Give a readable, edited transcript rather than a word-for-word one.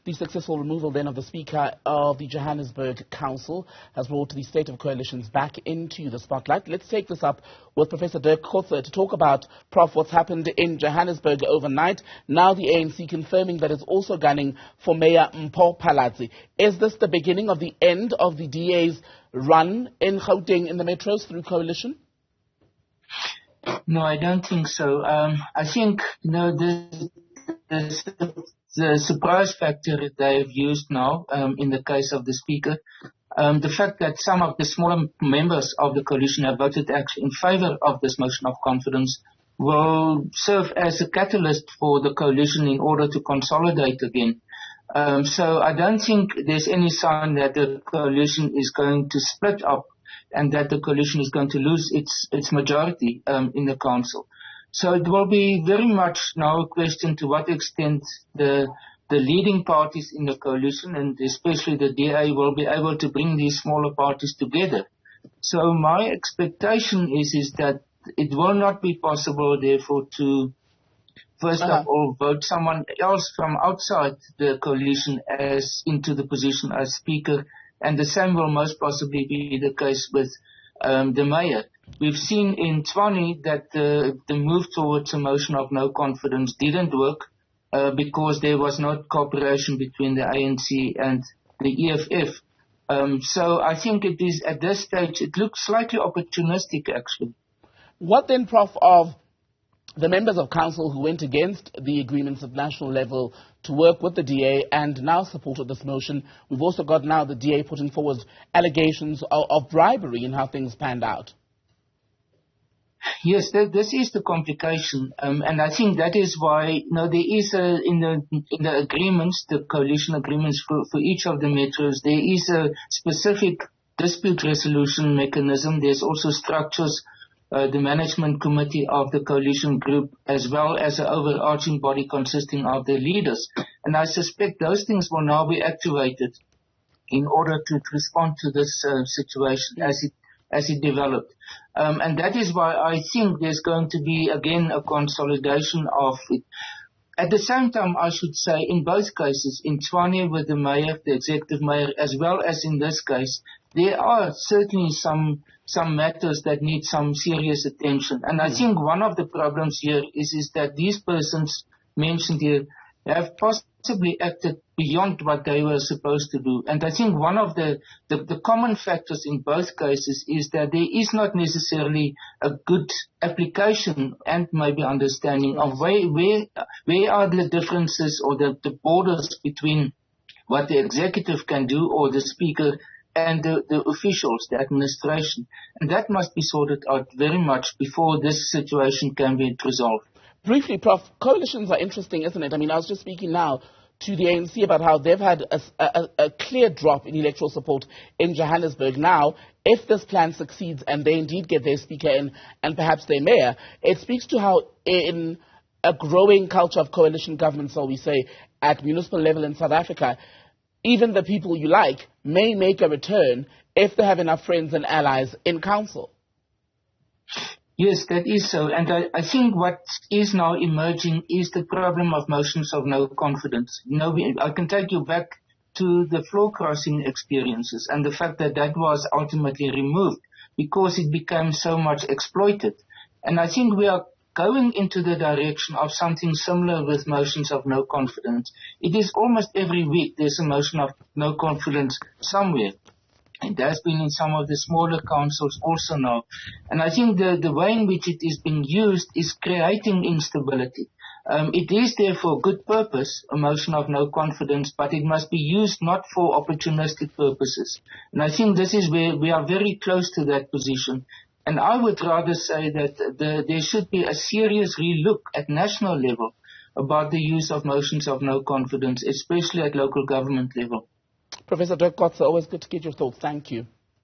The successful removal then of the Speaker of the Johannesburg Council has brought the state of coalitions back into the spotlight. Let's take this up with Professor Dirk Kotze to talk about, Prof, what's happened in Johannesburg overnight. Now the ANC confirming that it's also gunning for Mayor Mpho Phalatse. Is this the beginning of the end of the DA's run in Gauteng in the metros through coalition? No, I don't think so. I think, the surprise factor they've used now in the case of the Speaker, the fact that some of the smaller members of the coalition have voted actually in favor of this motion of confidence will serve as a catalyst for the coalition in order to consolidate again. So I don't think there's any sign that the coalition is going to split up and that the coalition is going to lose its majority in the council. So it will be very much now a question to what extent the leading parties in the coalition, and especially the DA, will be able to bring these smaller parties together. So my expectation is that it will not be possible, therefore, to first of all vote someone else from outside the coalition as into the position as Speaker, and the same will most possibly be the case with the mayor. We've seen in Tshwane that the move towards a motion of no confidence didn't work because there was not cooperation between the ANC and the EFF. So I think it is, at this stage, it looks slightly opportunistic, actually. What then, Prof, of the members of council who went against the agreements at national level to work with the DA and now supported this motion? We've also got now the DA putting forward allegations of bribery in how things panned out. Yes, this is the complication, and I think that is why there is in the agreements, the coalition agreements for each of the metros, there is a specific dispute resolution mechanism. There's also structures, the management committee of the coalition group, as well as an overarching body consisting of the leaders. And I suspect those things will now be activated in order to respond to this situation as it developed. And that is why I think there's going to be, again, a consolidation of it. At the same time, I should say, in both cases, in Tshwane with the mayor, the executive mayor, as well as in this case, there are certainly some matters that need some serious attention. And I think one of the problems here is that these persons mentioned here have possibly acted beyond what they were supposed to do. And I think one of the common factors in both cases is that there is not necessarily a good application and maybe understanding of where are the differences or the borders between what the executive can do or the Speaker and the officials, the administration. And that must be sorted out very much before this situation can be resolved. Briefly, Prof, coalitions are interesting, isn't it? I mean, I was just speaking now to the ANC about how they've had a clear drop in electoral support in Johannesburg. Now, if this plan succeeds and they indeed get their Speaker in and perhaps their mayor, it speaks to how in a growing culture of coalition government, so we say, at municipal level in South Africa, even the people you like may make a return if they have enough friends and allies in council. Yes, that is so. And I think what is now emerging is the problem of motions of no confidence. I can take you back to the floor crossing experiences and the fact that that was ultimately removed because it became so much exploited. And I think we are going into the direction of something similar with motions of no confidence. It is almost every week there's a motion of no confidence somewhere. And there's been in some of the smaller councils also now. And I think the way in which it is being used is creating instability. It is there for good purpose, a motion of no confidence, but it must be used not for opportunistic purposes. And I think this is where we are very close to that position. And I would rather say that there should be a serious relook at national level about the use of motions of no confidence, especially at local government level. Professor Dirk Kotze, always good to get your thoughts. Thank you.